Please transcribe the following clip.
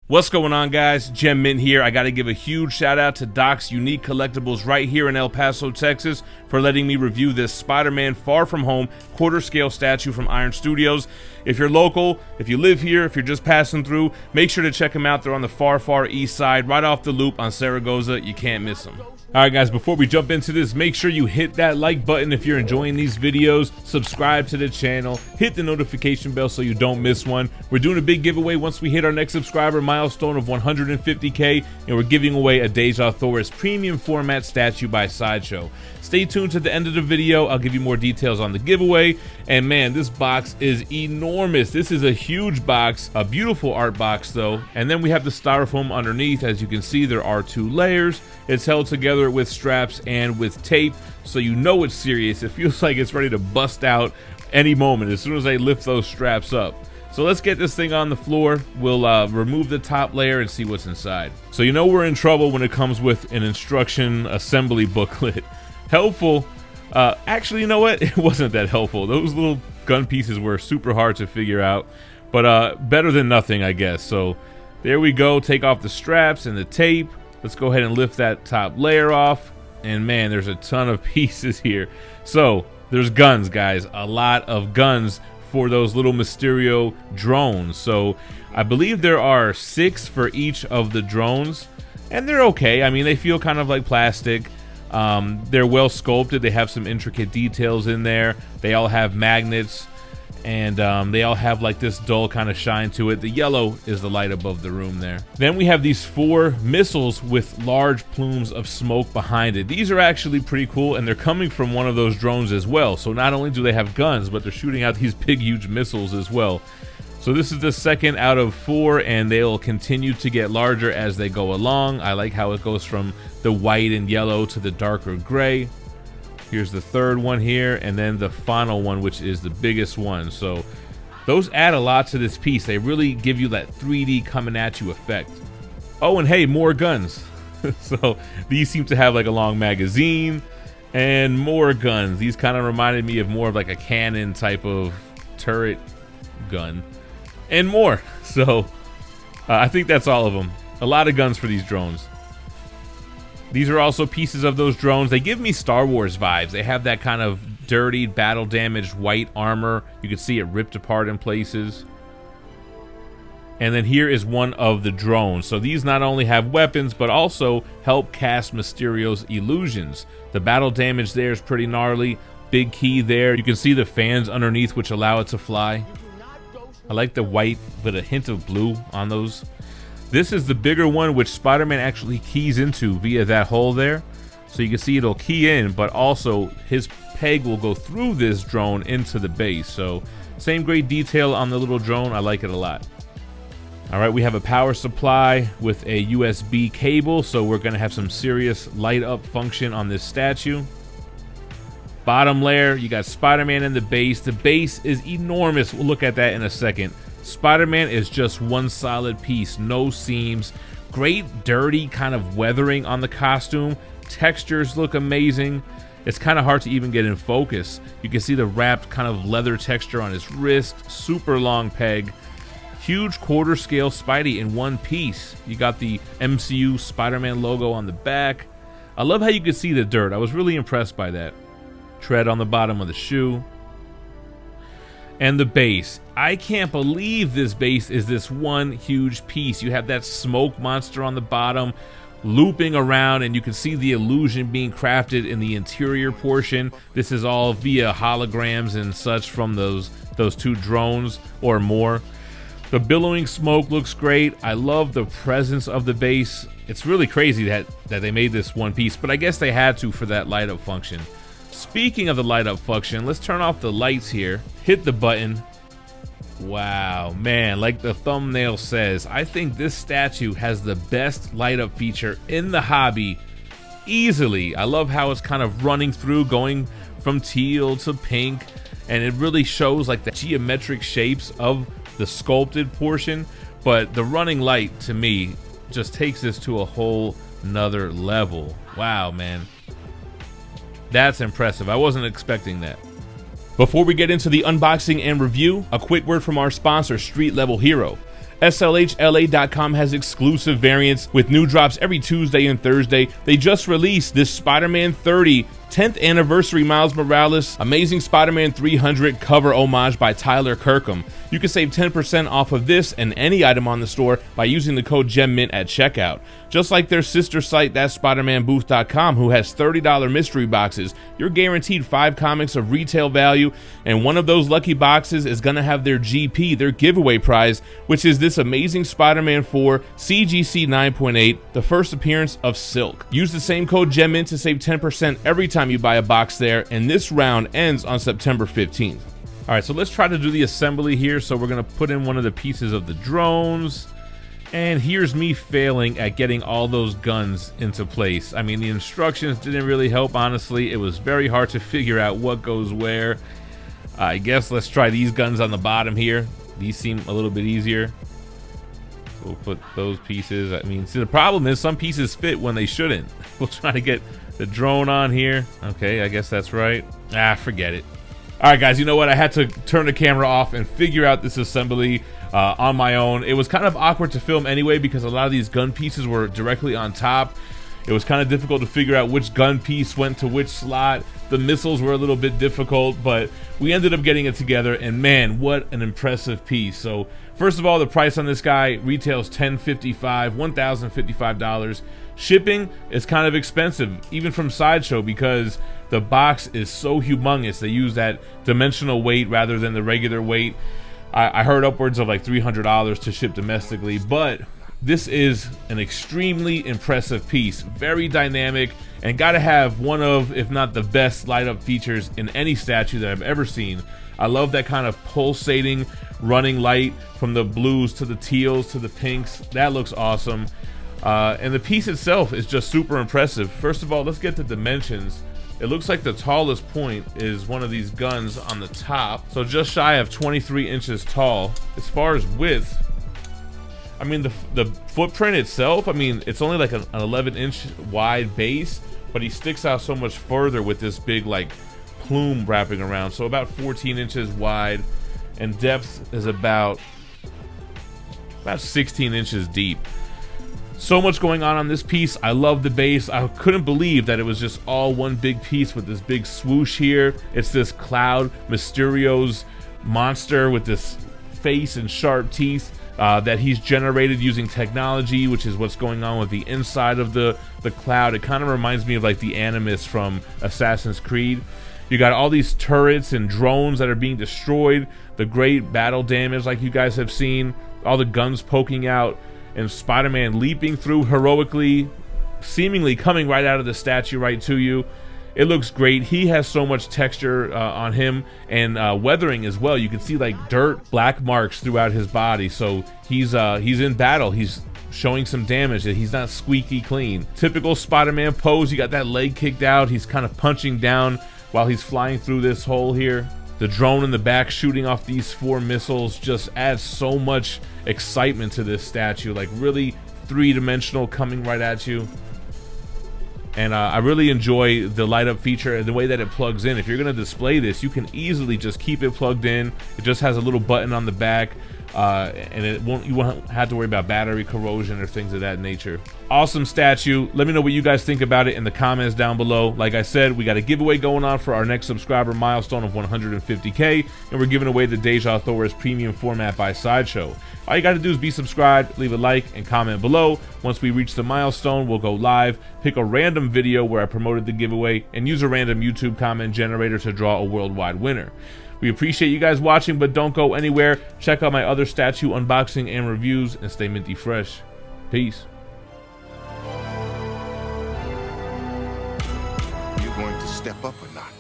What's going on, guys? GemMint here. I got to give a huge shout out to Doc's Unique Collectibles right here in El Paso, Texas for letting me review this Spider-Man Far From Home quarter scale statue from Iron Studios. If you're local, if you live here, if you're just passing through, make sure to check them out. They're on the far east side, right off the loop on Zaragoza. You can't miss them. Alright guys, before we jump into this, make sure you hit that like button if you're enjoying these videos, subscribe to the channel, hit the notification bell so you don't miss one. We're doing a big giveaway once we hit our next subscriber milestone of 150K, and we're giving away a Deja Thoris premium format statue by Sideshow. Stay tuned to the end of the video. I'll give you more details on the giveaway. And man, this box is enormous. This is a huge box, a beautiful art box though. And then we have the styrofoam underneath. As you can see, there are 2 layers. It's held together with straps and with tape, so you know it's serious. It feels like it's ready to bust out any moment as soon as I lift those straps up. So let's get this thing on the floor. We'll remove the top layer and see what's inside. So you know we're in trouble when it comes with an instruction assembly booklet. Helpful. Actually, you know what? It wasn't that helpful. Those little gun pieces were super hard to figure out, but better than nothing, I guess. So there we go. Take off the straps and the tape. Let's go ahead and lift that top layer off. And man, there's a ton of pieces here. So there's guns, guys. A lot of guns for those little Myserio drones. So I believe there are 6 for each of the drones, and they're okay. I mean, they feel kind of like plastic. They're well sculpted. They have some intricate details in there. They all have magnets, and they all have like this dull kind of shine to it. The yellow is the light above the room there. Then we have these 4 missiles with large plumes of smoke behind it. These are actually pretty cool, and they're coming from one of those drones as well. So not only do they have guns, but they're shooting out these big huge missiles as well. So this is the second out of 4, and they'll continue to get larger as they go along. I like how it goes from the white and yellow to the darker gray. Here's the third one here, and then the final one, which is the biggest one. So those add a lot to this piece. They really give you that 3D coming at you effect. Oh, and hey, more guns. So these seem to have like a long magazine and more guns. These kind of reminded me of more of like a cannon type of turret gun. And more. So I think that's all of them. A lot of guns for these drones. These are also pieces of those drones. They give me Star Wars vibes. They have that kind of dirtied, battle damaged white armor. You can see it ripped apart in places. And then here is one of the drones. So these not only have weapons, but also help cast Mysterio's illusions. The battle damage there is pretty gnarly. Big key there. You can see the fans underneath, which allow it to fly. I like the white with a hint of blue on those. This is the bigger one, which Spider-Man actually keys into via that hole there. So you can see it'll key in, but also his peg will go through this drone into the base. So same great detail on the little drone. I like it a lot. All right, we have a power supply with a USB cable. So we're going to have some serious light up function on this statue. Bottom layer, you got Spider-Man in the base. The base is enormous. We'll look at that in a second. Spider-Man is just one solid piece, no seams. Great dirty kind of weathering on the costume. Textures look amazing. It's kind of hard to even get in focus. You can see the wrapped kind of leather texture on his wrist. Super long peg. Huge quarter scale Spidey in one piece. You got the MCU Spider-Man logo on the back. I love how you can see the dirt. I was really impressed by that. Tread on the bottom of the shoe. And the base. I can't believe this base is this one huge piece. You have that smoke monster on the bottom looping around, and you can see the illusion being crafted in the interior portion. This is all via holograms and such from those 2 drones or more. The billowing smoke looks great. I love the presence of the base. It's really crazy that they made this one piece, but I guess they had to for that light up function. Speaking of the light up function, let's turn off the lights here. Hit the button. Wow, man, like the thumbnail says, I think this statue has the best light up feature in the hobby easily. I love how it's kind of running through, going from teal to pink, and it really shows like the geometric shapes of the sculpted portion. But the running light to me just takes this to a whole nother level. Wow, man. That's impressive. I wasn't expecting that. Before we get into the unboxing and review, a quick word from our sponsor, Street Level Hero. SLHLA.com has exclusive variants with new drops every Tuesday and Thursday. They just released this Spider-Man 30 10th anniversary Miles Morales Amazing Spider-Man 300 cover homage by Tyler Kirkham. You can save 10% off of this and any item on the store by using the code GemMint at checkout. Just like their sister site, THATSPIDERMANBOOTH.com, who has $30 mystery boxes, you're guaranteed 5 comics of retail value, and one of those lucky boxes is going to have their GP, their giveaway prize, which is this Amazing Spider-Man 4 CGC 9.8, the first appearance of Silk. Use the same code GemMint to save 10% every time you buy a box there, and this round ends on September 15th. All right, so let's try to do the assembly here. So we're gonna put in one of the pieces of the drones, and here's me failing at getting all those guns into place. I mean, the instructions didn't really help, honestly. It was very hard to figure out what goes where. I guess let's try these guns on the bottom here. These seem a little bit easier. So we'll put those pieces. I mean, see, the problem is some pieces fit when they shouldn't. We'll try to get the drone on here. Okay, I guess that's right. Forget it. All right, guys, you know what? I had to turn the camera off and figure out this assembly on my own. It was kind of awkward to film anyway because a lot of these gun pieces were directly on top. It was kind of difficult to figure out which gun piece went to which slot. The missiles were a little bit difficult, but we ended up getting it together, and man, what an impressive piece. So first of all, the price on this guy retails $1,055. Shipping is kind of expensive, even from Sideshow, because the box is so humongous. They use that dimensional weight rather than the regular weight. I heard upwards of like $300 to ship domestically, but this is an extremely impressive piece, very dynamic, and gotta have one of, if not the best light up features in any statue that I've ever seen. I love that kind of pulsating running light from the blues to the teals to the pinks. That looks awesome. And the piece itself is just super impressive. First of all, let's get the dimensions. It looks like the tallest point is one of these guns on the top, so just shy of 23 inches tall. As far as width, I mean, the footprint itself, I mean, it's only like an 11-inch wide base, but he sticks out so much further with this big like plume wrapping around. So about 14 inches wide, and depth is about 16 inches deep. So much going on this piece. I love the base. I couldn't believe that it was just all one big piece with this big swoosh here. It's this Cloud Mysterio's monster with this face and sharp teeth that he's generated using technology, which is what's going on with the inside of the Cloud. It kind of reminds me of like the Animus from Assassin's Creed. You got all these turrets and drones that are being destroyed, the great battle damage like you guys have seen, all the guns poking out, and Spider-Man leaping through heroically, seemingly coming right out of the statue right to you. It looks great. He has so much texture on him, and weathering as well. You can see like dirt, black marks throughout his body. So he's in battle. He's showing some damage, that he's not squeaky clean. Typical Spider-Man pose. You got that leg kicked out. He's kind of punching down while he's flying through this hole here. The drone in the back shooting off these 4 missiles just adds so much excitement to this statue, like really three-dimensional, coming right at you. And I really enjoy the light up feature and the way that it plugs in. If you're going to display this, you can easily just keep it plugged in. It just has a little button on the back, and you won't have to worry about battery corrosion or things of that nature. Awesome statue. Let me know what you guys think about it in the comments down below. Like I said, we got a giveaway going on for our next subscriber milestone of 150K, and we're giving away the Deja Thor's premium format by Sideshow. All you got to do is be subscribed, leave a like, and comment below. Once we reach the milestone, we'll go live, pick a random video where I promoted the giveaway, and use a random YouTube comment generator to draw a worldwide winner. We appreciate you guys watching, but don't go anywhere. Check out my other statue unboxing and reviews, and stay minty fresh. Peace. You going to step up or not?